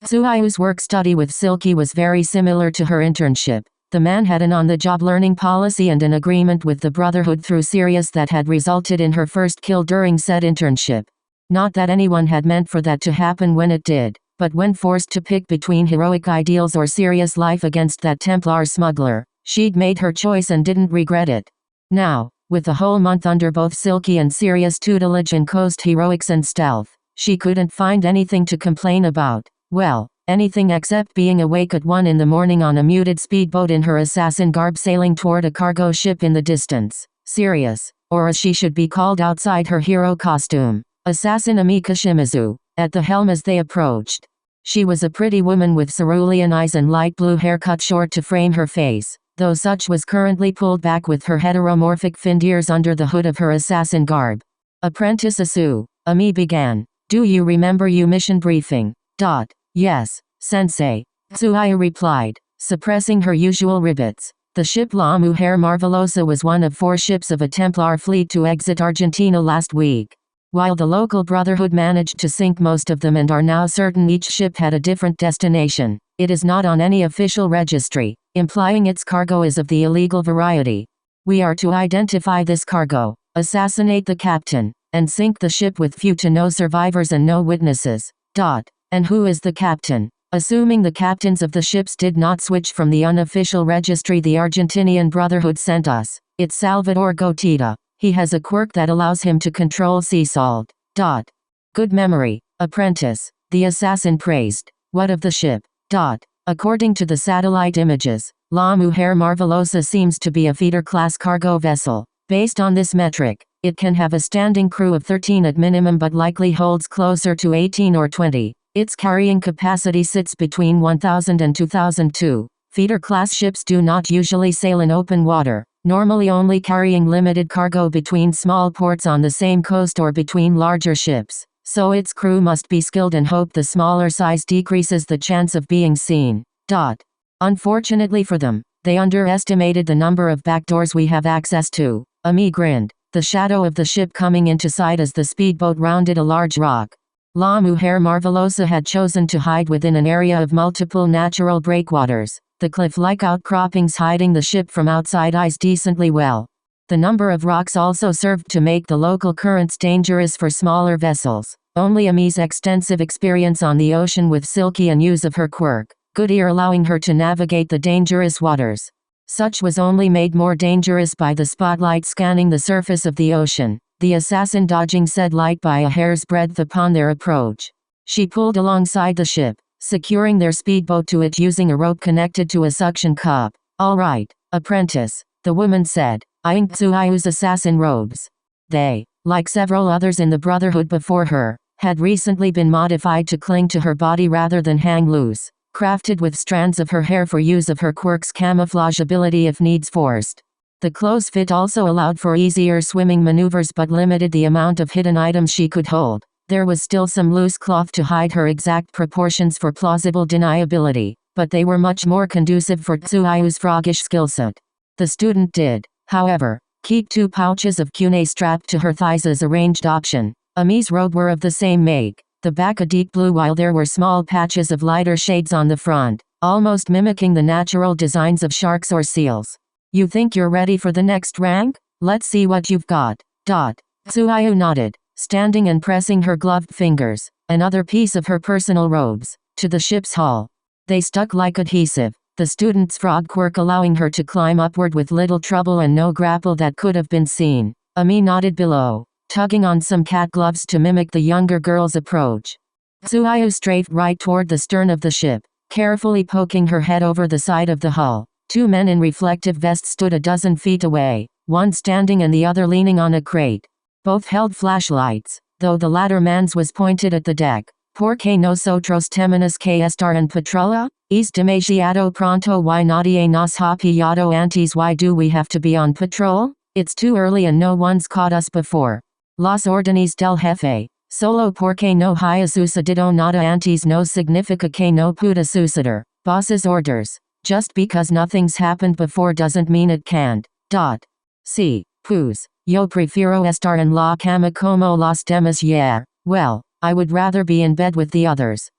Tsuayu's work-study with Silky was very similar to her internship. The man had an on-the-job learning policy and an agreement with the Brotherhood through Sirius that had resulted in her first kill during said internship. Not that anyone had meant for that to happen when it did, but when forced to pick between heroic ideals or serious life against that Templar smuggler, she'd made her choice and didn't regret it. Now, with the whole month under both Silky and Sirius tutelage in Coast heroics and stealth, she couldn't find anything to complain about. Well, anything except being awake at 1 in the morning on a muted speedboat in her assassin garb sailing toward a cargo ship in the distance. Sirius, or as she should be called outside her hero costume, Assassin Amika Shimizu, at the helm as they approached. She was a pretty woman with cerulean eyes and light blue hair cut short to frame her face, though such was currently pulled back with her heteromorphic finned ears under the hood of her assassin garb. Apprentice Asu, Ami began. Do you remember your mission briefing? Yes, Sensei. Tsuaya replied, suppressing her usual ribbits. The ship La Mujer Marvelosa was one of 4 ships of a Templar fleet to exit Argentina last week. While the local Brotherhood managed to sink most of them and are now certain each ship had a different destination, it is not on any official registry, implying its cargo is of the illegal variety. We are to identify this cargo, assassinate the captain, and sink the ship with few to no survivors and no witnesses. And who is the captain? Assuming the captains of the ships did not switch from the unofficial registry the Argentinian Brotherhood sent us, it's Salvador Gotita. He has a quirk that allows him to control sea salt. Good memory, apprentice, the assassin praised. What of the ship? According to the satellite images, La Mujer Marvelosa seems to be a feeder-class cargo vessel. Based on this metric, it can have a standing crew of 13 at minimum but likely holds closer to 18 or 20. Its carrying capacity sits between 1,000 and 2,002. Feeder-class ships do not usually sail in open water, normally only carrying limited cargo between small ports on the same coast or between larger ships, so its crew must be skilled and hope the smaller size decreases the chance of being seen. Unfortunately for them, they underestimated the number of backdoors we have access to. Ami grinned, the shadow of the ship coming into sight as the speedboat rounded a large rock. La Mujer Marvelosa had chosen to hide within an area of multiple natural breakwaters, the cliff-like outcroppings hiding the ship from outside eyes decently well. The number of rocks also served to make the local currents dangerous for smaller vessels. Only Ami's extensive experience on the ocean with Silky and use of her quirk, good ear allowing her to navigate the dangerous waters. Such was only made more dangerous by the spotlight scanning the surface of the ocean, the assassin dodging said light by a hair's breadth upon their approach. She pulled alongside the ship, securing their speedboat to it using a rope connected to a suction cup. All right, apprentice, the woman said, eyeing Tsuayu's assassin robes. They, like several others in the Brotherhood before her, had recently been modified to cling to her body rather than hang loose, crafted with strands of her hair for use of her quirk's camouflage ability if needs forced. The close fit also allowed for easier swimming maneuvers but limited the amount of hidden items she could hold. There was still some loose cloth to hide her exact proportions for plausible deniability, but they were much more conducive for Tsuayu's froggish skillset. The student did, however, keep 2 pouches of cune strapped to her thighs as a ranged option. Ami's robe were of the same make, the back a deep blue while there were small patches of lighter shades on the front, almost mimicking the natural designs of sharks or seals. You think you're ready for the next rank? Let's see what you've got. Tsuayu nodded, standing and pressing her gloved fingers, another piece of her personal robes, to the ship's hull. They stuck like adhesive, the student's frog quirk allowing her to climb upward with little trouble and no grapple that could have been seen. Ami nodded below, tugging on some cat gloves to mimic the younger girl's approach. Tsuayu strafed right toward the stern of the ship, carefully poking her head over the side of the hull. 2 men in reflective vests stood a dozen feet away, one standing and the other leaning on a crate. Both held flashlights, though the latter man's was pointed at the deck. ¿Por qué nosotros tenemos que estar en patrulla? Es demasiado pronto y nadie nos ha pillado antes. Why do we have to be on patrol? It's too early and no one's caught us before. Las órdenes del jefe. Solo porque no haya sucedido nada antes no significa que no pueda suceder. Boss's orders. Just because nothing's happened before doesn't mean it can't. Sí, pues, yo prefiero estar en la cama como los demás. Yeah, well, I would rather be in bed with the others.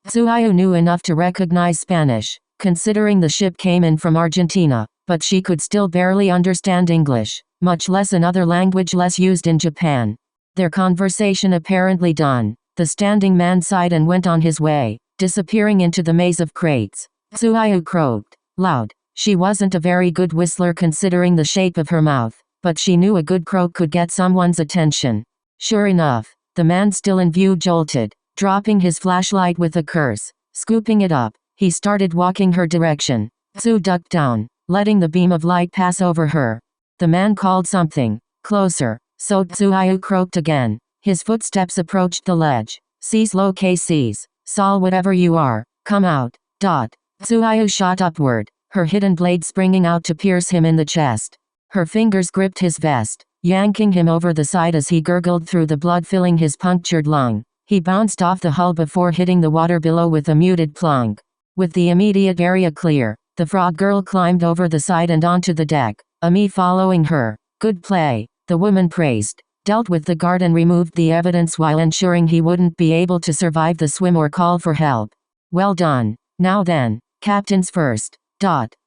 Tsuyu knew enough to recognize Spanish, considering the ship came in from Argentina, but she could still barely understand English, much less another language less used in Japan. Their conversation apparently done, the standing man sighed and went on his way, disappearing into the maze of crates. Tsuyu croaked loud. She wasn't a very good whistler considering the shape of her mouth, but she knew a good croak could get someone's attention. Sure enough, the man still in view jolted, dropping his flashlight with a curse. Scooping it up, he started walking her direction. Tsu ducked down, letting the beam of light pass over her. The man called something. Closer. So Tsuyu croaked again. His footsteps approached the ledge. Seize low cases. Sol whatever you are, come out. Tsuyu shot upward, her hidden blade springing out to pierce him in the chest. Her fingers gripped his vest, yanking him over the side as he gurgled through the blood filling his punctured lung. He bounced off the hull before hitting the water below with a muted plonk. With the immediate area clear, the frog girl climbed over the side and onto the deck, Ami following her. Good play, the woman praised. Dealt with the guard and removed the evidence while ensuring he wouldn't be able to survive the swim or call for help. Well done. Now then, captains first.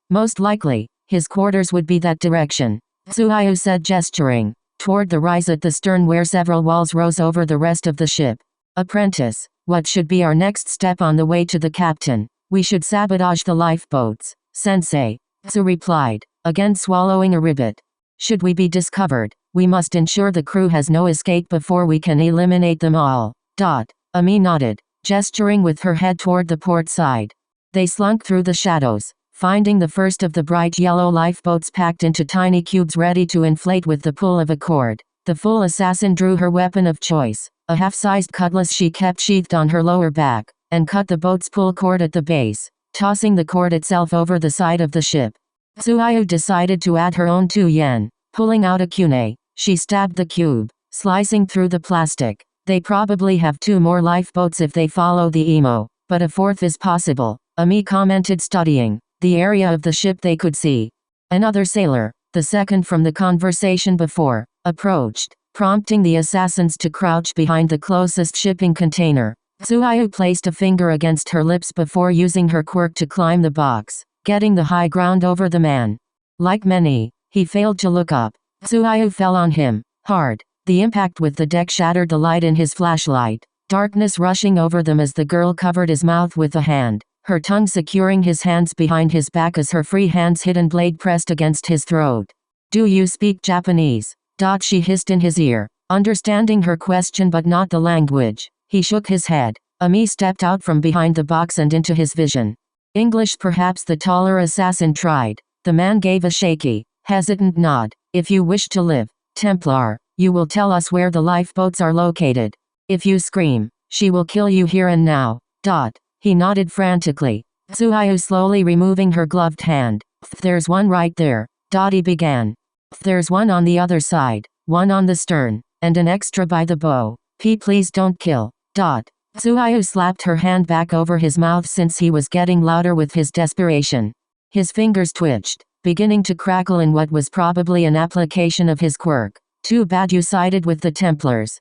Most likely, his quarters would be that direction. Tsuyu said, gesturing toward the rise at the stern where several walls rose over the rest of the ship. Apprentice, what should be our next step on the way to the captain? We should sabotage the lifeboats, sensei. Tsu replied, again swallowing a ribbit. Should we be discovered, we must ensure the crew has no escape before we can eliminate them all. Ami nodded, gesturing with her head toward the port side. They slunk through the shadows, finding the first of the bright yellow lifeboats packed into tiny cubes ready to inflate with the pull of a cord. The full assassin drew her weapon of choice, a half-sized cutlass she kept sheathed on her lower back, and cut the boat's pull cord at the base, tossing the cord itself over the side of the ship. Tsuyu decided to add her own 2 yen. Pulling out a kunai, she stabbed the cube, slicing through the plastic. They probably have 2 more lifeboats if they follow the emo, but a 4th is possible, Ami commented, studying the area of the ship they could see. Another sailor, the second from the conversation before, approached, prompting the assassins to crouch behind the closest shipping container. Tsuyu placed a finger against her lips before using her quirk to climb the box, getting the high ground over the man. Like many, he failed to look up. Tsuyu fell on him, hard. The impact with the deck shattered the light in his flashlight, darkness rushing over them as the girl covered his mouth with a hand, her tongue securing his hands behind his back as her free hand's hidden blade pressed against his throat. Do you speak Japanese? She hissed in his ear, understanding her question but not the language. He shook his head. Ami stepped out from behind the box and into his vision. English, perhaps the taller assassin tried. The man gave a shaky, hesitant nod. If you wish to live, Templar, you will tell us where the lifeboats are located. If you scream, she will kill you here and now. He nodded frantically. Tsuyu slowly removing her gloved hand. There's one right there. He began. There's one on the other side, one on the stern, and an extra by the bow. Please don't kill. Tsuyu slapped her hand back over his mouth since he was getting louder with his desperation. His fingers twitched, beginning to crackle in what was probably an application of his quirk. Too bad you sided with the Templars.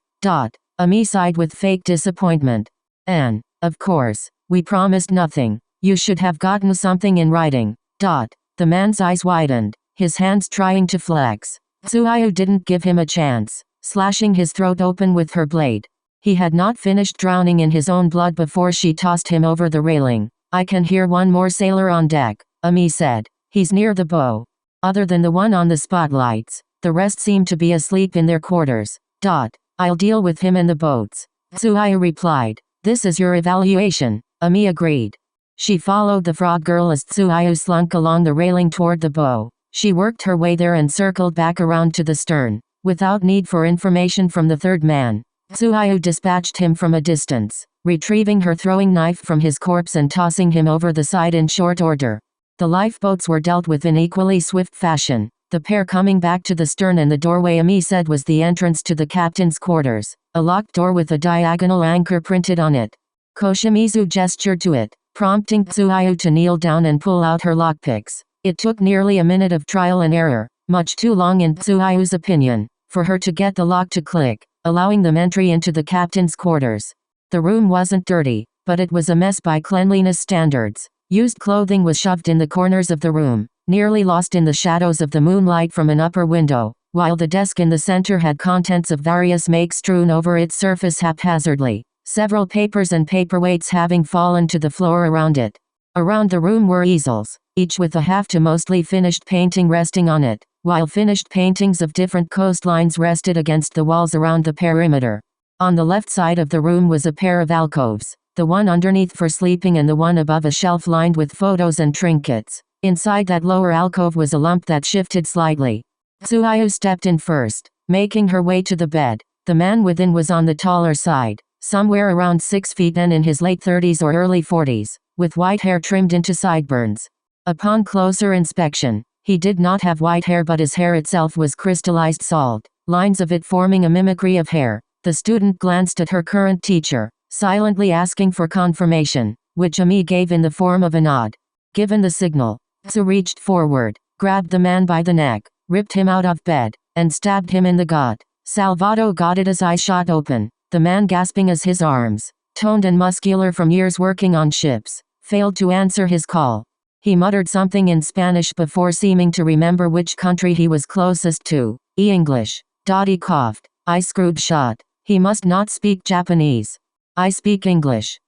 Ami sighed with fake disappointment. Of course, we promised nothing. You should have gotten something in writing. The man's eyes widened, his hands trying to flex. Tsuyu didn't give him a chance, slashing his throat open with her blade. He had not finished drowning in his own blood before she tossed him over the railing. I can hear one more sailor on deck, Ami said. He's near the bow. Other than the one on the spotlights, the rest seem to be asleep in their quarters. I'll deal with him in the boats. Tsuyu replied. This is your evaluation, Ami agreed. She followed the frog girl as Tsuyu slunk along the railing toward the bow. She worked her way there and circled back around to the stern, without need for information from the third man. Tsuyu dispatched him from a distance, retrieving her throwing knife from his corpse and tossing him over the side in short order. The lifeboats were dealt with in equally swift fashion, the pair coming back to the stern and the doorway Ami said was the entrance to the captain's quarters, a locked door with a diagonal anchor printed on it. Koshimizu gestured to it, prompting Tsuyu to kneel down and pull out her lockpicks. It took nearly a minute of trial and error, much too long in Tsuyu's opinion, for her to get the lock to click, allowing them entry into the captain's quarters. The room wasn't dirty, but it was a mess by cleanliness standards. Used clothing was shoved in the corners of the room, nearly lost in the shadows of the moonlight from an upper window, while the desk in the center had contents of various makes strewn over its surface haphazardly, several papers and paperweights having fallen to the floor around it. Around the room were easels, each with a half to mostly finished painting resting on it, while finished paintings of different coastlines rested against the walls around the perimeter. On the left side of the room was a pair of alcoves, the one underneath for sleeping and the one above a shelf lined with photos and trinkets. Inside that lower alcove was a lump that shifted slightly. Tsuyu stepped in first, making her way to the bed. The man within was on the taller side, somewhere around 6 feet and in his late 30s or early 40s, with white hair trimmed into sideburns. Upon closer inspection, he did not have white hair, but his hair itself was crystallized salt, lines of it forming a mimicry of hair. The student glanced at her current teacher, silently asking for confirmation, which Ami gave in the form of a nod. Given the signal, Tsu reached forward, grabbed the man by the neck, ripped him out of bed, and stabbed him in the gut. Salvador got it, his eyes shot open, the man gasping as his arms, toned and muscular from years working on ships, failed to answer his call. He muttered something in Spanish before seeming to remember which country he was closest to. English. He coughed. I screwed shut. He must not speak Japanese. I speak English.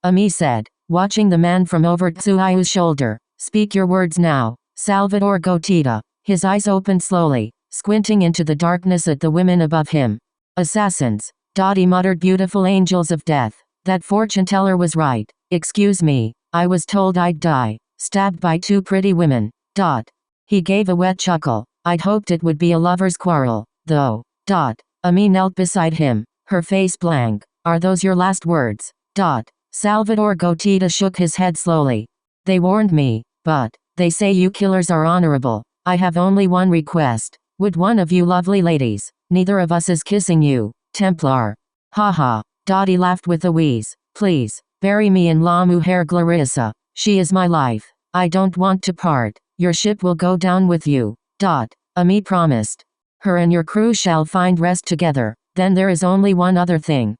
Ami said, watching the man from over Tsuyu's shoulder. Speak your words now, Salvador Gotita. His eyes opened slowly, squinting into the darkness at the women above him. Assassins. He muttered, beautiful angels of death. That fortune teller was right. Excuse me, I was told I'd die, stabbed by 2 pretty women. He gave a wet chuckle. I'd hoped it would be a lover's quarrel, though. Ami knelt beside him, her face blank. Are those your last words? Salvador Gotita shook his head slowly. They warned me, but they say you killers are honorable. I have only one request. Would one of you lovely ladies, neither of us is kissing you, Templar. Haha. He laughed with a wheeze. Please, bury me in La Mujer Clarissa. She is my life. I don't want to part. Your ship will go down with you. Ami promised. Her and your crew shall find rest together. Then there is only one other thing.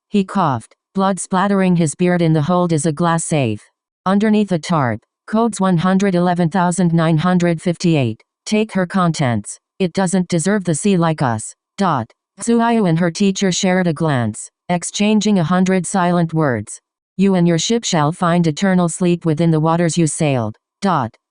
He coughed. Blood splattering his beard. In the hold is a glass safe. Underneath a tarp. Codes 111,958. Take her contents. It doesn't deserve the sea like us. Tsuyu and her teacher shared a glance, exchanging 100 silent words. You and your ship shall find eternal sleep within the waters you sailed.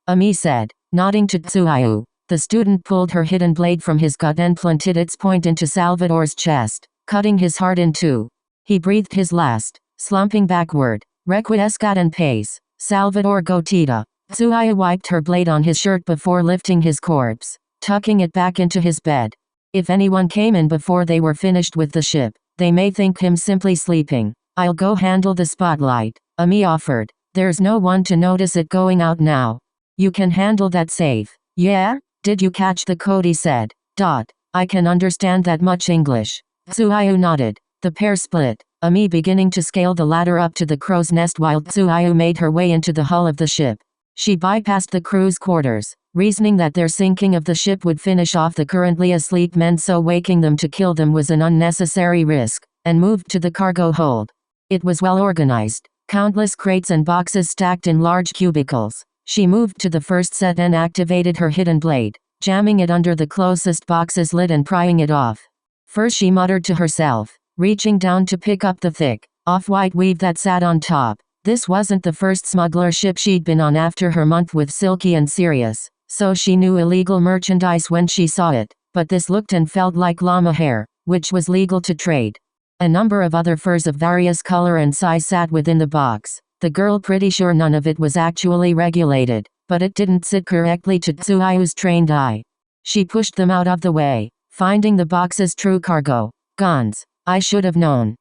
Ami said, nodding to Tsuyu. The student pulled her hidden blade from his gut and planted its point into Salvador's chest, cutting his heart in two. He breathed his last, slumping backward. Requiescat en pace, Salvador Gotita. Tsuyu wiped her blade on his shirt before lifting his corpse, tucking it back into his bed. If anyone came in before they were finished with the ship, they may think him simply sleeping. I'll go handle the spotlight, Ami offered. There's no one to notice it going out now. You can handle that safe. Yeah? Did you catch the code? He said. I can understand that much English. Tsuyu nodded. The pair split, Ami beginning to scale the ladder up to the crow's nest while Tsuyu made her way into the hull of the ship. She bypassed the crew's quarters, reasoning that their sinking of the ship would finish off the currently asleep men, so waking them to kill them was an unnecessary risk, and moved to the cargo hold. It was well organized, countless crates and boxes stacked in large cubicles. She moved to the first set and activated her hidden blade, jamming it under the closest box's lid and prying it off. First she muttered to herself, reaching down to pick up the thick, off-white weave that sat on top. This wasn't the first smuggler ship she'd been on after her month with Silky and Sirius, so she knew illegal merchandise when she saw it, but this looked and felt like llama hair, which was legal to trade. A number of other furs of various color and size sat within the box. The girl pretty sure none of it was actually regulated, but it didn't sit correctly to Tsuyu's trained eye. She pushed them out of the way, finding the box's true cargo. Guns. I should have known.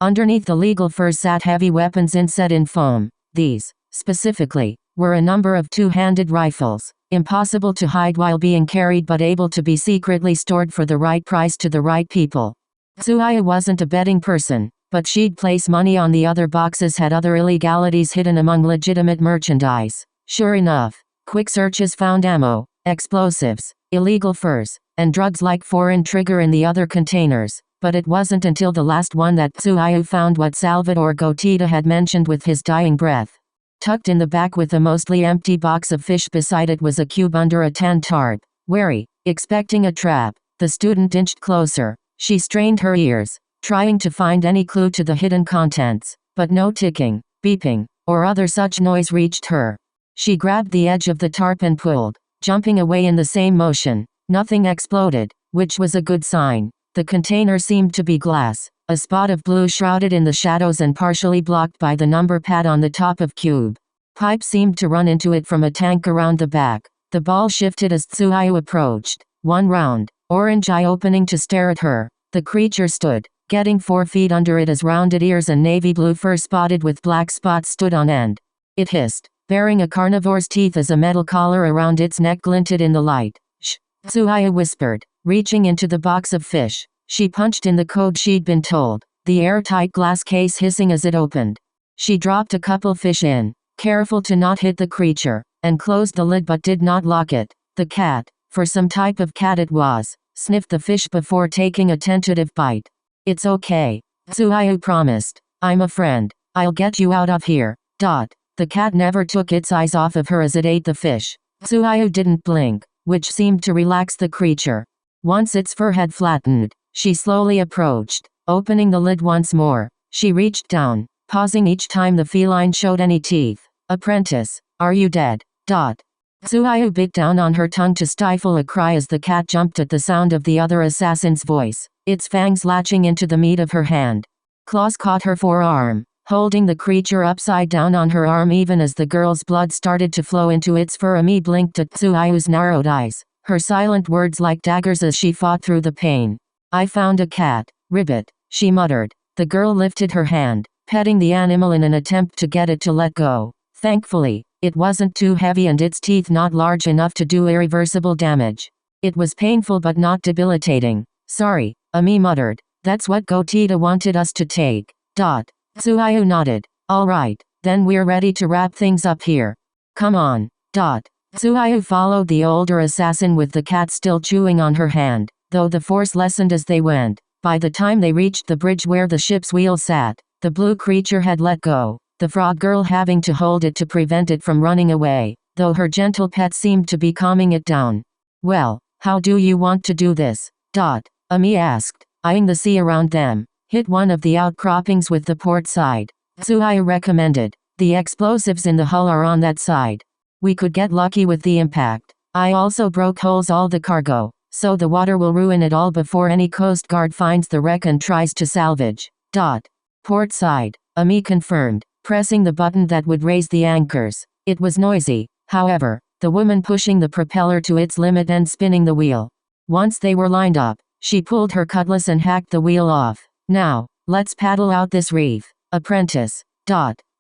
Underneath the legal furs sat heavy weapons inset in foam. These, specifically, were a number of two-handed rifles, impossible to hide while being carried but able to be secretly stored for the right price to the right people. Tsuyu wasn't a betting person, but she'd place money on the other boxes had other illegalities hidden among legitimate merchandise. Sure enough, quick searches found ammo, explosives, illegal furs, and drugs like foreign trigger in the other containers. But it wasn't until the last one that Tsuyu found what Salvador Gotita had mentioned with his dying breath. Tucked in the back with a mostly empty box of fish beside it was a cube under a tan tarp. Wary, expecting a trap, the student inched closer. She strained her ears, trying to find any clue to the hidden contents, but no ticking, beeping, or other such noise reached her. She grabbed the edge of the tarp and pulled, jumping away in the same motion. Nothing exploded, which was a good sign. The container seemed to be glass, a spot of blue shrouded in the shadows and partially blocked by the number pad on the top of cube. Pipe seemed to run into it from a tank around the back. The ball shifted as Tsuyu approached, one round, orange eye opening to stare at her. The creature stood, getting 4 feet under it as rounded ears and navy blue fur spotted with black spots stood on end. It hissed, bearing a carnivore's teeth as a metal collar around its neck glinted in the light. Shh, Tsuyu whispered, reaching into the box of fish. She punched in the code she'd been told, the airtight glass case hissing as it opened. She dropped a couple fish in, careful to not hit the creature, and closed the lid but did not lock it. The cat, for some type of cat it was, sniffed the fish before taking a tentative bite. It's okay, Tsuyu promised. I'm a friend. I'll get you out of here. The cat never took its eyes off of her as it ate the fish. Tsuyu didn't blink, which seemed to relax the creature. Once its fur had flattened, she slowly approached, opening the lid once more. She reached down, pausing each time the feline showed any teeth. Apprentice, are you dead? Tsuyu bit down on her tongue to stifle a cry as the cat jumped at the sound of the other assassin's voice, its fangs latching into the meat of her hand. Claws caught her forearm, holding the creature upside down on her arm even as the girl's blood started to flow into its fur. Ami blinked at Tsuyu's narrowed eyes, her silent words like daggers as she fought through the pain. I found a cat, Ribbit, she muttered. The girl lifted her hand, petting the animal in an attempt to get it to let go. Thankfully, it wasn't too heavy and its teeth not large enough to do irreversible damage. It was painful but not debilitating. Sorry, Ami muttered. That's what Gotita wanted us to take. Tsuyu nodded. All right, then we're ready to wrap things up here. Come on. Tsuyu followed the older assassin with the cat still chewing on her hand, though the force lessened as they went. By the time they reached the bridge where the ship's wheel sat, the blue creature had let go, the frog girl having to hold it to prevent it from running away, though her gentle pet seemed to be calming it down. Well, how do you want to do this? Ami asked, eyeing the sea around them. Hit one of the outcroppings with the port side, Tsuyu recommended. The explosives in the hull are on that side. We could get lucky with the impact. I also broke holes all the cargo, so the water will ruin it all before any coast guard finds the wreck and tries to salvage. Port side, Ami confirmed, pressing the button that would raise the anchors. It was noisy, however, the woman pushing the propeller to its limit and spinning the wheel. Once they were lined up, she pulled her cutlass and hacked the wheel off. Now, let's paddle out this reef, apprentice.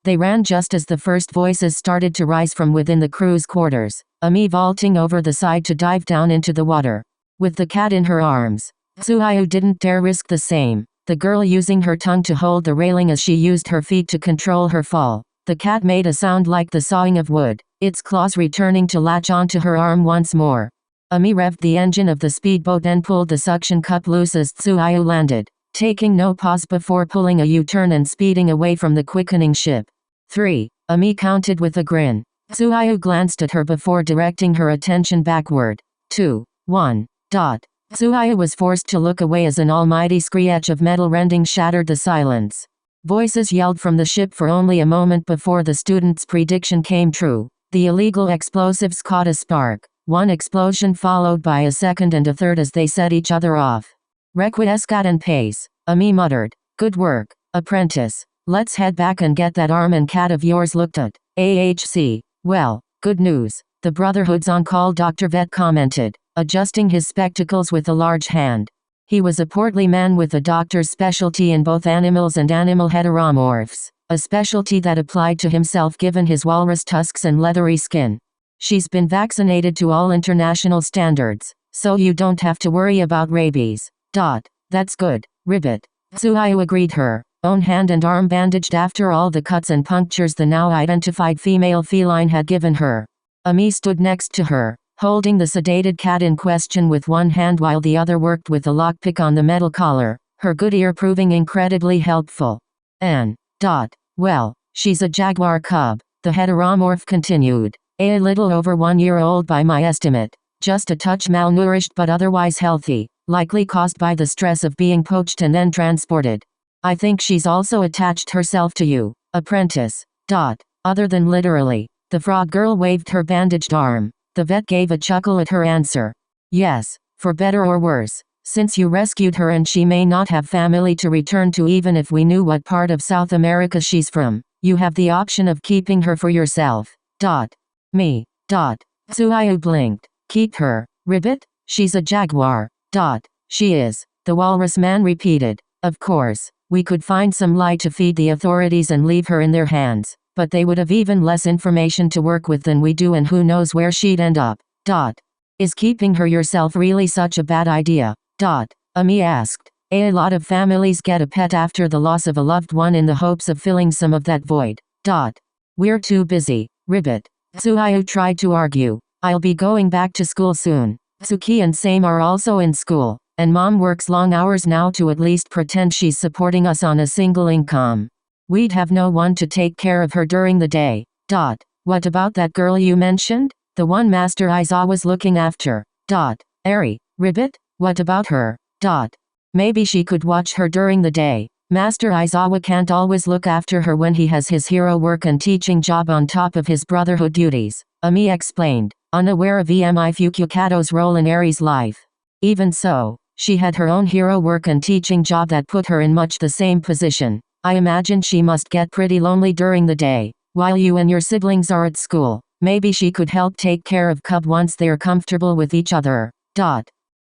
They ran just as the first voices started to rise from within the crew's quarters, Ami vaulting over the side to dive down into the water. With the cat in her arms, Tsuyu didn't dare risk the same, the girl using her tongue to hold the railing as she used her feet to control her fall. The cat made a sound like the sawing of wood, its claws returning to latch onto her arm once more. Ami revved the engine of the speedboat and pulled the suction cup loose as Tsuyu landed, taking no pause before pulling a U-turn and speeding away from the quickening ship. 3. Ami counted with a grin. Tsuyu glanced at her before directing her attention backward. 2. 1. Tsuyu was forced to look away as an almighty screech of metal rending shattered the silence. Voices yelled from the ship for only a moment before the student's prediction came true. The illegal explosives caught a spark. One explosion followed by a second and a third as they set each other off. Requiescat and pace, Ami muttered. Good work, apprentice. Let's head back and get that arm and cat of yours looked at. AHC. Well, good news. The Brotherhood's on-call Dr. Vet commented, adjusting his spectacles with a large hand. He was a portly man with a doctor's specialty in both animals and animal heteromorphs, a specialty that applied to himself given his walrus tusks and leathery skin. She's been vaccinated to all international standards, so you don't have to worry about rabies. That's good, Ribbit. Tsuyu agreed, her own hand and arm bandaged after all the cuts and punctures the now identified female feline had given her. Ami stood next to her, holding the sedated cat in question with one hand while the other worked with a lockpick on the metal collar. her good ear proving incredibly helpful. N. Well, she's a jaguar cub, the heteromorph continued. A little over 1 year old by my estimate. Just a touch malnourished but otherwise healthy, likely caused by the stress of being poached and then transported. I think she's also attached herself to you, apprentice. Other than literally. The frog girl waved her bandaged arm. The vet gave a chuckle at her answer. Yes, for better or worse. Since you rescued her and she may not have family to return to even if we knew what part of South America she's from, you have the option of keeping her for yourself. Me. Tsuayu blinked. Keep her, Ribbit? She's a jaguar. She is, the walrus man repeated. Of course, we could find some lie to feed the authorities and leave her in their hands, but they would have even less information to work with than we do and who knows where she'd end up. Is keeping her yourself really such a bad idea? Ami asked. A lot of families get a pet after the loss of a loved one in the hopes of filling some of that void. We're too busy, Ribbit. Tsuayu tried to argue. I'll be going back to school soon. Tsuki and Same are also in school, and Mom works long hours now to at least pretend she's supporting us on a single income. We'd have no one to take care of her during the day. What about that girl you mentioned? The one Master Aizawa's looking after. Eri, Ribbit, what about her? Maybe she could watch her during the day. Master Aizawa can't always look after her when he has his hero work and teaching job on top of his brotherhood duties, Ami explained, unaware of Emi Fukukato's role in Eri's life. Even so, she had her own hero work and teaching job that put her in much the same position. I imagine she must get pretty lonely during the day, while you and your siblings are at school. Maybe she could help take care of Cub once they're comfortable with each other.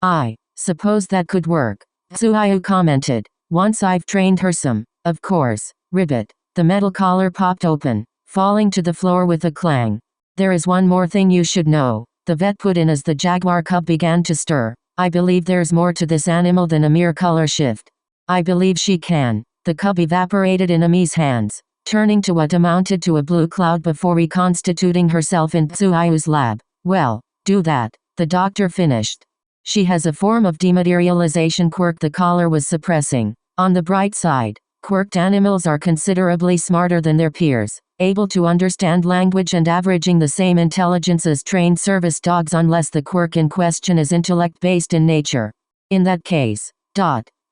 I suppose that could work, Tsuayu commented. Once I've trained her some, of course, Ribbit. The metal collar popped open, falling to the floor with a clang. There is one more thing you should know, the vet put in as the jaguar cub began to stir. I believe there's more to this animal than a mere color shift. I believe she can. The cub evaporated in Ami's hands, turning to what amounted to a blue cloud before reconstituting herself in Tsuayu's lab. Well, do that, the doctor finished. She has a form of dematerialization quirk the collar was suppressing. On the bright side, quirked animals are considerably smarter than their peers, able to understand language and averaging the same intelligence as trained service dogs unless the quirk in question is intellect-based in nature. In that case,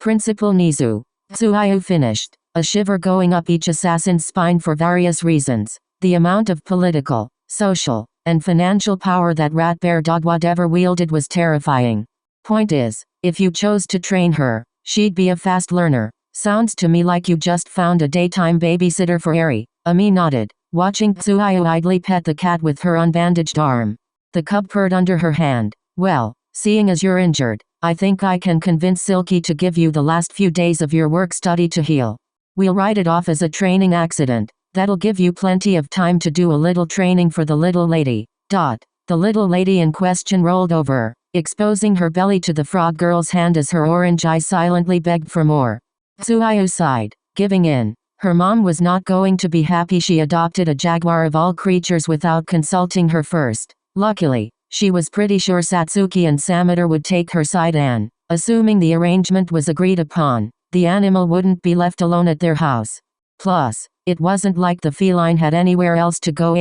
Principal Nizu. Tsuayu finished, a shiver going up each assassin's spine for various reasons. The amount of political, social, and financial power that Rat Bear Dogwad ever wielded was terrifying. Point is, if you chose to train her, she'd be a fast learner. Sounds to me like you just found a daytime babysitter for Eri. Ami nodded, watching Tsuayu idly pet the cat with her unbandaged arm. The cub purred under her hand. Well, seeing as you're injured, I think I can convince Silky to give you the last few days of your work study to heal. We'll write it off as a training accident. That'll give you plenty of time to do a little training for the little lady. The little lady in question rolled over, exposing her belly to the frog girl's hand as her orange eyes silently begged for more. Tsuayu sighed, giving in. Her mom was not going to be happy she adopted a jaguar of all creatures without consulting her first. Luckily, she was pretty sure Satsuki and Samador would take her side and, assuming the arrangement was agreed upon, the animal wouldn't be left alone at their house. Plus, it wasn't like the feline had anywhere else to go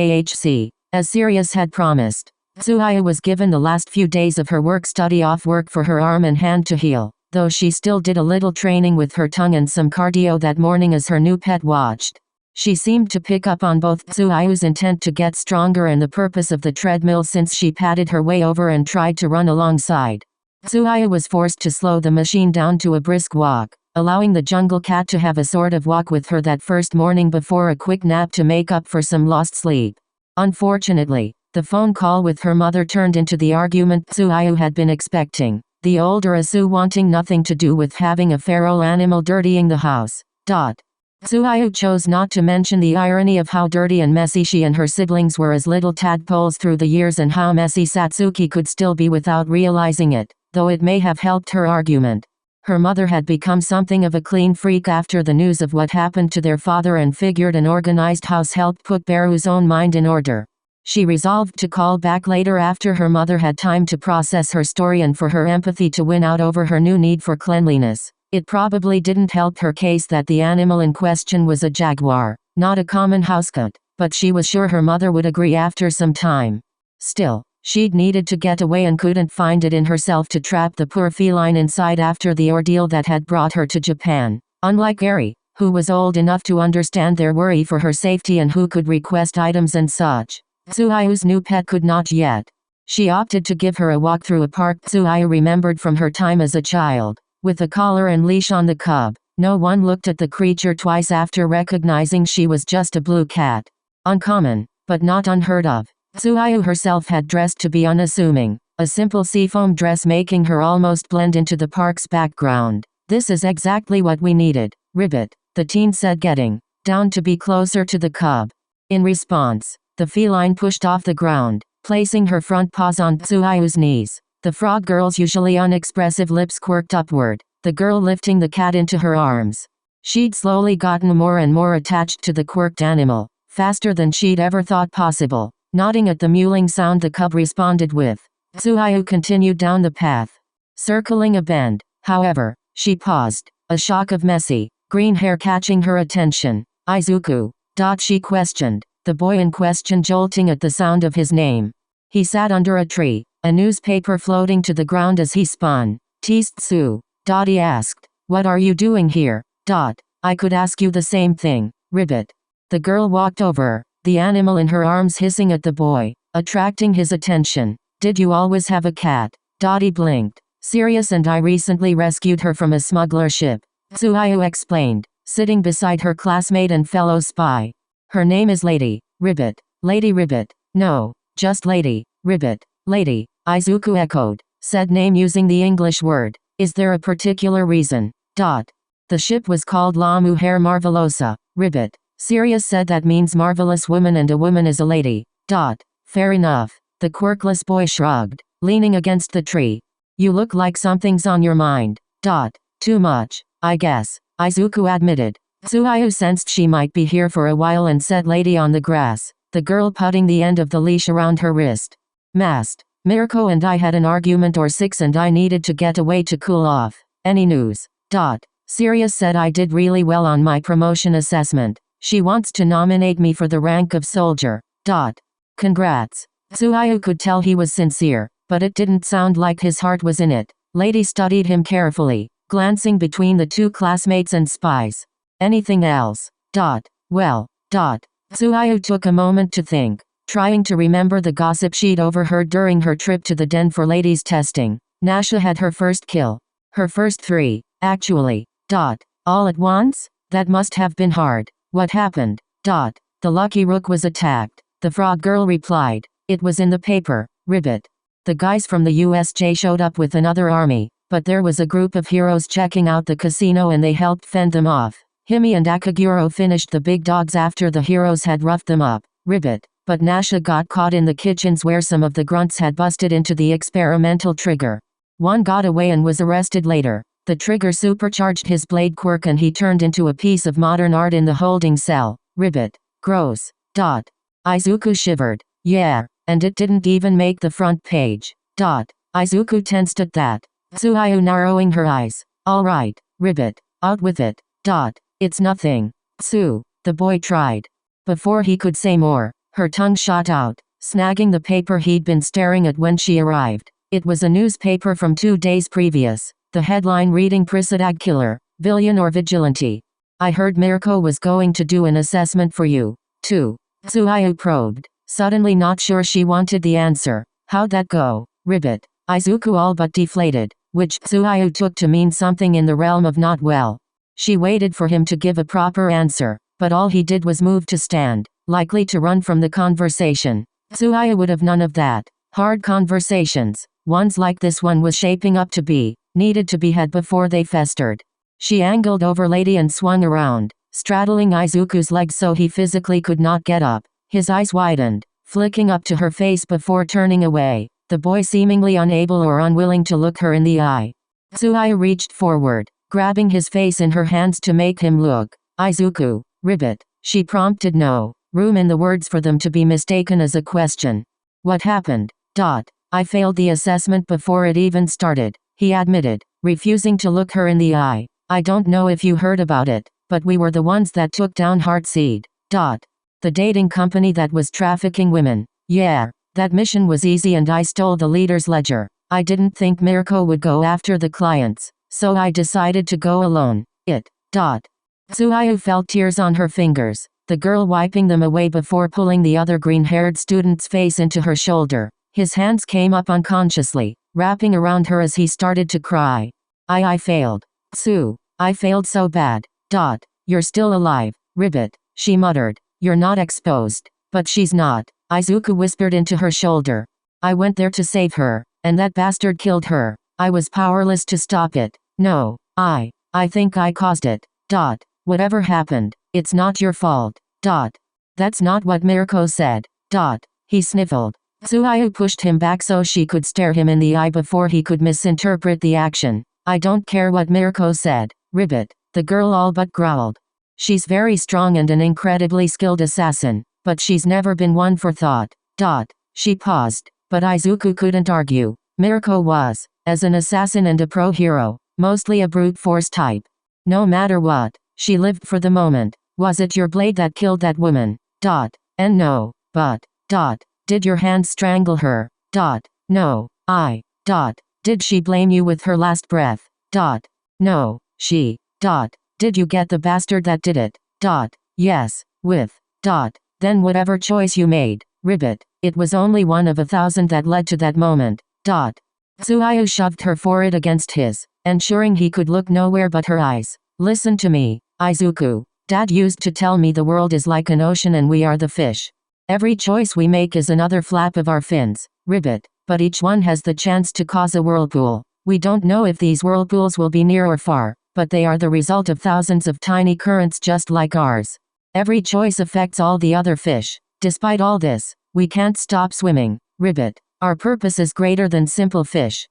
as Sirius had promised. Tsuayu was given the last few days of her work study off work for her arm and hand to heal, though she still did a little training with her tongue and some cardio that morning as her new pet watched. She seemed to pick up on both Tsuayu's intent to get stronger and the purpose of the treadmill since she patted her way over and tried to run alongside. Tsuayu was forced to slow the machine down to a brisk walk, allowing the jungle cat to have a sort of walk with her that first morning before a quick nap to make up for some lost sleep. Unfortunately, the phone call with her mother turned into the argument Tsuayu had been expecting, the older Asu wanting nothing to do with having a feral animal dirtying the house. Tsuayu chose not to mention the irony of how dirty and messy she and her siblings were as little tadpoles through the years and how messy Satsuki could still be without realizing it, though it may have helped her argument. Her mother had become something of a clean freak after the news of what happened to their father and figured an organized house helped put Beru's own mind in order. She resolved to call back later after her mother had time to process her story and for her empathy to win out over her new need for cleanliness. It probably didn't help her case that the animal in question was a jaguar, not a common housecat, but she was sure her mother would agree after some time. Still, she'd needed to get away and couldn't find it in herself to trap the poor feline inside after the ordeal that had brought her to Japan. Unlike Gary, who was old enough to understand their worry for her safety and who could request items and such, Tsuayu's new pet could not yet. She opted to give her a walk through a park Tsuayu remembered from her time as a child. With a collar and leash on the cub, no one looked at the creature twice after recognizing she was just a blue cat. Uncommon, but not unheard of. Tsuayu herself had dressed to be unassuming, a simple seafoam dress making her almost blend into the park's background. "This is exactly what we needed, Ribbit," the teen said, getting down to be closer to the cub. In response, the feline pushed off the ground, placing her front paws on Tsuayu's knees. The frog girl's usually unexpressive lips quirked upward, the girl lifting the cat into her arms. She'd slowly gotten more and more attached to the quirked animal, faster than she'd ever thought possible. Nodding at the mewling sound the cub responded with, Tsuayu continued down the path. Circling a bend, however, she paused, a shock of messy, green hair catching her attention. "Izuku?" She questioned, the boy in question jolting at the sound of his name. He sat under a tree, a newspaper floating to the ground as he spun. "Teased Tsu?" He asked. "What are you doing here?" "I could ask you the same thing, Ribbit." The girl walked over, the animal in her arms hissing at the boy, attracting his attention. "Did you always have a cat?" He blinked. "Sirius and I recently rescued her from a smuggler ship," Tsuayu explained, sitting beside her classmate and fellow spy. "Her name is Lady Ribbit." "Lady Ribbit?" "No, just Lady Ribbit." "Lady," Izuku echoed, said name using the English word. "Is there a particular reason?" "The ship was called La Mujer Marvelosa, Ribbit." Sirius said that means marvelous woman and a woman is a lady. "Fair enough." The quirkless boy shrugged, leaning against the tree. "You look like something's on your mind." "Too much, I guess," Izuku admitted. Tsuayu sensed she might be here for a while and said lady on the grass, the girl putting the end of the leash around her wrist. "Mast. Mirko and I had an argument or 6 and I needed to get away to cool off. Any news?" Sirius said I did really well on my promotion assessment. She wants to nominate me for the rank of soldier. "Congrats." Tsuayu could tell he was sincere, but it didn't sound like his heart was in it. Lady studied him carefully, glancing between the two classmates and spies. "Anything else?" "Well, Tsuayu took a moment to think, trying to remember the gossip she'd overheard during her trip to the den for ladies testing. Nasha had her first kill. Her first 3, actually. All at once? That must have been hard. What happened? The Lucky Rook was attacked, the frog girl replied. It was in the paper, Ribbit. The guys from the USJ showed up with another army, but there was a group of heroes checking out the casino and they helped fend them off. Himi and Akaguro finished the big dogs after the heroes had roughed them up, Ribbit. But Nasha got caught in the kitchens where some of the grunts had busted into the experimental trigger. One got away and was arrested later. The trigger supercharged his blade quirk and he turned into a piece of modern art in the holding cell. Ribbit. Gross. Izuku shivered. Yeah, and it didn't even make the front page. Izuku tensed at that. Tsuayu narrowing her eyes. All right, Ribbit. Out with it. It's nothing. Tsu. The boy tried. Before he could say more, her tongue shot out, snagging the paper he'd been staring at when she arrived. It was a newspaper from 2 days previous, the headline reading Prisadag Killer, Villain or Vigilante. I heard Mirko was going to do an assessment for you, too. Tsuayu probed, suddenly not sure she wanted the answer. How'd that go, Ribbit? Izuku all but deflated, which Tsuayu took to mean something in the realm of not well. She waited for him to give a proper answer, but all he did was move to stand, likely to run from the conversation. Tsuayu would have none of that. Hard conversations, ones like this one was shaping up to be, needed to be had before they festered. She angled over Lady and swung around, straddling Izuku's legs so he physically could not get up. His eyes widened, flicking up to her face before turning away, the boy seemingly unable or unwilling to look her in the eye. Tsuayu reached forward, grabbing his face in her hands to make him look. Izuku, Ribbit. She prompted, no room in the words for them to be mistaken as a question. What happened? I failed the assessment before it even started, he admitted, refusing to look her in the eye. I don't know if you heard about it, but we were the ones that took down Heartseed. The dating company that was trafficking women. Yeah, that mission was easy and I stole the leader's ledger. I didn't think Mirko would go after the clients, so I decided to go alone. Tsuyu felt tears on her fingers, the girl wiping them away before pulling the other green-haired student's face into her shoulder. His hands came up unconsciously, wrapping around her as he started to cry. I failed. Tsu, I failed so bad. You're still alive, Ribbit, she muttered. You're not exposed. But she's not, Izuku whispered into her shoulder. I went there to save her, and that bastard killed her. I was powerless to stop it. No, I think I caused it. Whatever happened, it's not your fault. That's not what Mirko said. He sniffled. Tsuyu pushed him back so she could stare him in the eye before he could misinterpret the action. I don't care what Mirko said, Ribbit, the girl all but growled. She's very strong and an incredibly skilled assassin, but she's never been one for thought. She paused, but Izuku couldn't argue. Mirko was, as an assassin and a pro hero, mostly a brute force type. No matter what, she lived for the moment. Was it your blade that killed that woman? And no, but, did your hand strangle her? No, did she blame you with her last breath? No, she, did you get the bastard that did it? Yes, with, then whatever choice you made, Ribbit, it was only one of 1,000 that led to that moment. Tsuyu shoved her forehead against his, ensuring he could look nowhere but her eyes. Listen to me, Izuku. Dad used to tell me the world is like an ocean and we are the fish. Every choice we make is another flap of our fins, Ribbit, but each one has the chance to cause a whirlpool. We don't know if these whirlpools will be near or far, but they are the result of thousands of tiny currents just like ours. Every choice affects all the other fish. Despite all this, we can't stop swimming, Ribbit. Our purpose is greater than simple fish.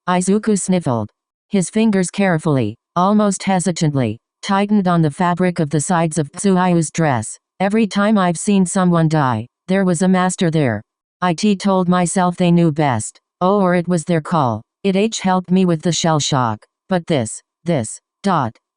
Izuku sniffled. His fingers carefully, almost hesitantly, tightened on the fabric of the sides of Tsuyu's dress. Every time I've seen someone die, there was a master there. I told myself they knew best. Or it was their call. It helped me with the shell shock. But this.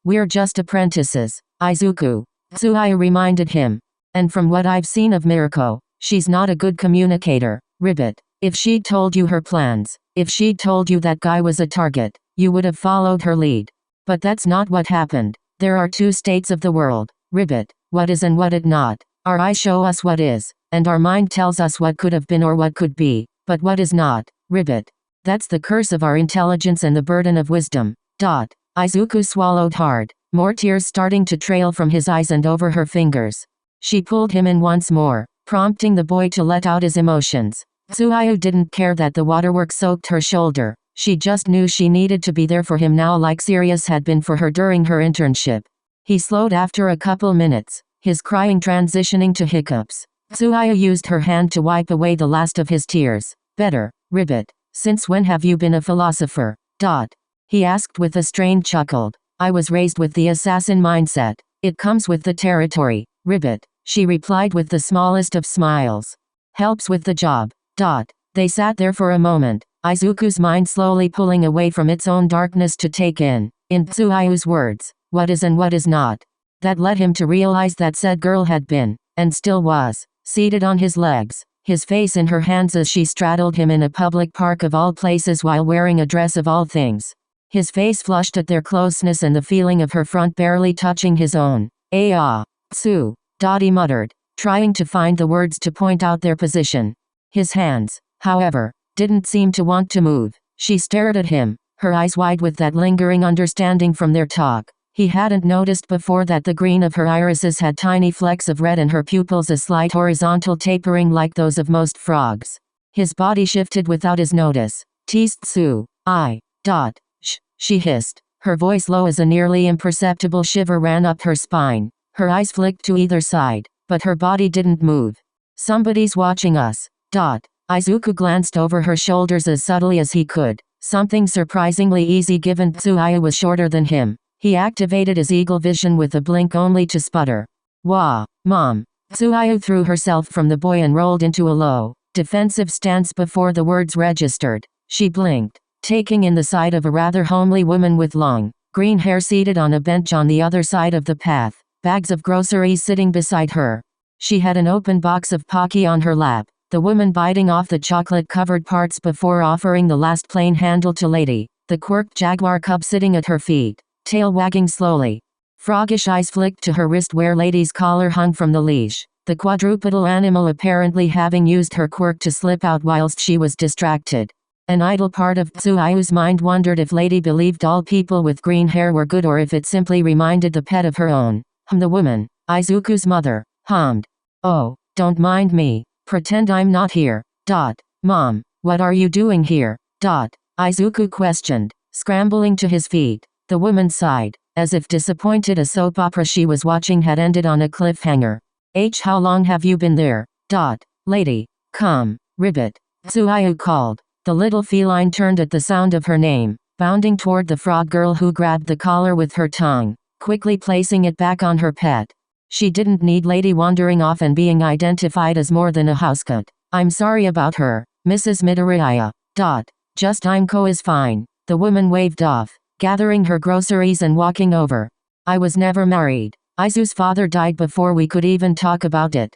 We're just apprentices, Izuku. Tsuyu reminded him. And from what I've seen of Mirko, she's not a good communicator, Ribbit. If she'd told you her plans, if she'd told you that guy was a target, you would have followed her lead. But that's not what happened. There are two states of the world, Ribbit, what is and what it not. Our eyes show us what is, and our mind tells us what could have been or what could be, but what is not, Ribbit. That's the curse of our intelligence and the burden of wisdom. Izuku swallowed hard, more tears starting to trail from his eyes and over her fingers. She pulled him in once more, prompting the boy to let out his emotions. Tsuyu didn't care that the waterwork soaked her shoulder. She just knew she needed to be there for him now like Sirius had been for her during her internship. He slowed after a couple minutes, his crying transitioning to hiccups. Tsuyu used her hand to wipe away the last of his tears. Better, Ribbit. Since when have you been a philosopher? He asked with a strained chuckle. I was raised with the assassin mindset. It comes with the territory, Ribbit, she replied with the smallest of smiles. Helps with the job. They sat there for a moment, Izuku's mind slowly pulling away from its own darkness to take in Tsuyu's words, what is and what is not. That led him to realize that said girl had been, and still was, seated on his legs, his face in her hands as she straddled him in a public park of all places while wearing a dress of all things. His face flushed at their closeness and the feeling of her front barely touching his own. Tsu, he muttered, trying to find the words to point out their position. His hands, however, didn't seem to want to move. She stared at him, her eyes wide with that lingering understanding from their talk. He hadn't noticed before that the green of her irises had tiny flecks of red and her pupils a slight horizontal tapering like those of most frogs. His body shifted without his notice. Teased Tsu. Shh, she hissed, her voice low as a nearly imperceptible shiver ran up her spine. Her eyes flicked to either side, but her body didn't move. Somebody's watching us. Izuku glanced over her shoulders as subtly as he could. Something surprisingly easy given Tsuyu was shorter than him. He activated his eagle vision with a blink only to sputter. Wah, Mom. Tsuyu threw herself from the boy and rolled into a low, defensive stance before the words registered. She blinked, taking in the sight of a rather homely woman with long, green hair seated on a bench on the other side of the path, bags of groceries sitting beside her. She had an open box of Pocky on her lap, the woman biting off the chocolate-covered parts before offering the last plain handle to Lady, the quirked jaguar cub sitting at her feet, tail wagging slowly. Froggish eyes flicked to her wrist where Lady's collar hung from the leash, the quadrupedal animal apparently having used her quirk to slip out whilst she was distracted. An idle part of Tsuayu's mind wondered if Lady believed all people with green hair were good or if it simply reminded the pet of her own. The woman, Izuku's mother, hummed. Oh, don't mind me. Pretend I'm not here. Mom, what are you doing here? Izuku questioned, scrambling to his feet. The woman sighed, as if disappointed a soap opera she was watching had ended on a cliffhanger. How long have you been there? Lady, come, ribbit. Tsuayu called. The little feline turned at the sound of her name, bounding toward the frog girl who grabbed the collar with her tongue, quickly placing it back on her pet. She didn't need Lady wandering off and being identified as more than a housecat. I'm sorry about her, Mrs. Midoriya. Just Imco is fine. The woman waved off, gathering her groceries and walking over. I was never married. Izu's father died before we could even talk about it.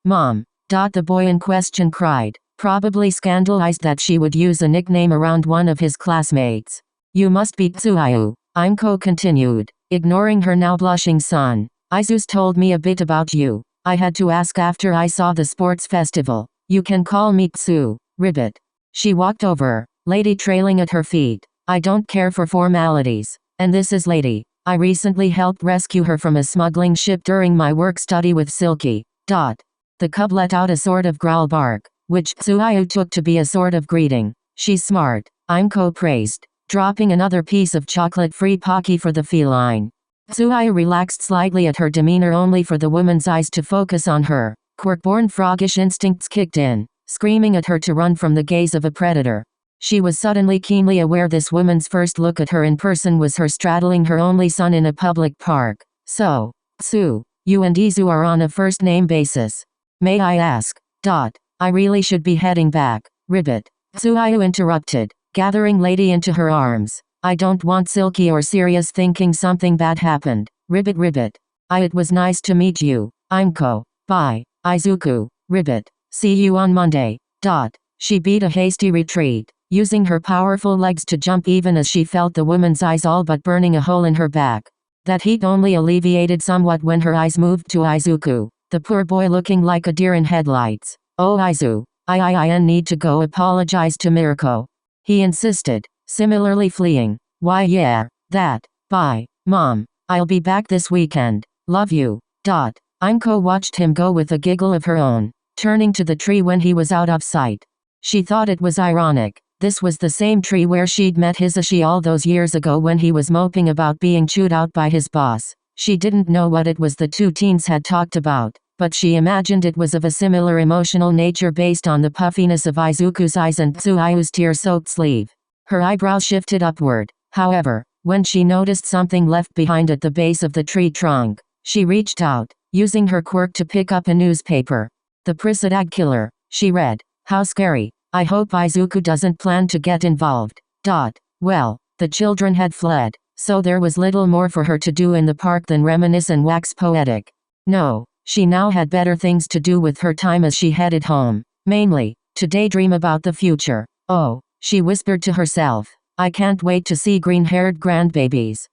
Mom. The boy in question cried, probably scandalized that she would use a nickname around one of his classmates. You must be Tsuayu, Imco continued, ignoring her now blushing son. Izu's told me a bit about you. I had to ask after I saw the sports festival. You can call me Tsu, ribbit. She walked over, Lady trailing at her feet. I don't care for formalities. And this is Lady. I recently helped rescue her from a smuggling ship during my work study with Silky. The cub let out a sort of growl bark, which Tsuayu took to be a sort of greeting. She's smart, Imco praised, dropping another piece of chocolate-free Pocky for the feline. Tsuayu relaxed slightly at her demeanor only for the woman's eyes to focus on her. Quirk-born froggish instincts kicked in, screaming at her to run from the gaze of a predator. She was suddenly keenly aware this woman's first look at her in person was her straddling her only son in a public park. So, Tsu, you and Izu are on a first-name basis. May I ask? I really should be heading back, ribbit. Tsuayu interrupted, gathering Lady into her arms. I don't want Silky or Sirius thinking something bad happened. Ribbit. It was nice to meet you, Imco. Bye, Izuku, ribbit. See you on Monday. She beat a hasty retreat, using her powerful legs to jump even as she felt the woman's eyes all but burning a hole in her back. That heat only alleviated somewhat when her eyes moved to Izuku, the poor boy looking like a deer in headlights. Oh Izu, I need to go apologize to Mirko. He insisted, similarly fleeing. Why yeah, that. Bye, Mom. I'll be back this weekend. Love you. Imco watched him go with a giggle of her own, turning to the tree when he was out of sight. She thought it was ironic. This was the same tree where she'd met Hisashi all those years ago when he was moping about being chewed out by his boss. She didn't know what it was the two teens had talked about, but she imagined it was of a similar emotional nature based on the puffiness of Izuku's eyes and Tsuayu's tear-soaked sleeve. Her eyebrows shifted upward, however, when she noticed something left behind at the base of the tree trunk. She reached out, using her quirk to pick up a newspaper. The Prisadag killer, she read. How scary. I hope Izuku doesn't plan to get involved. Well, the children had fled, so there was little more for her to do in the park than reminisce and wax poetic. No, she now had better things to do with her time as she headed home, mainly, to daydream about the future. Oh, she whispered to herself, I can't wait to see green-haired grandbabies.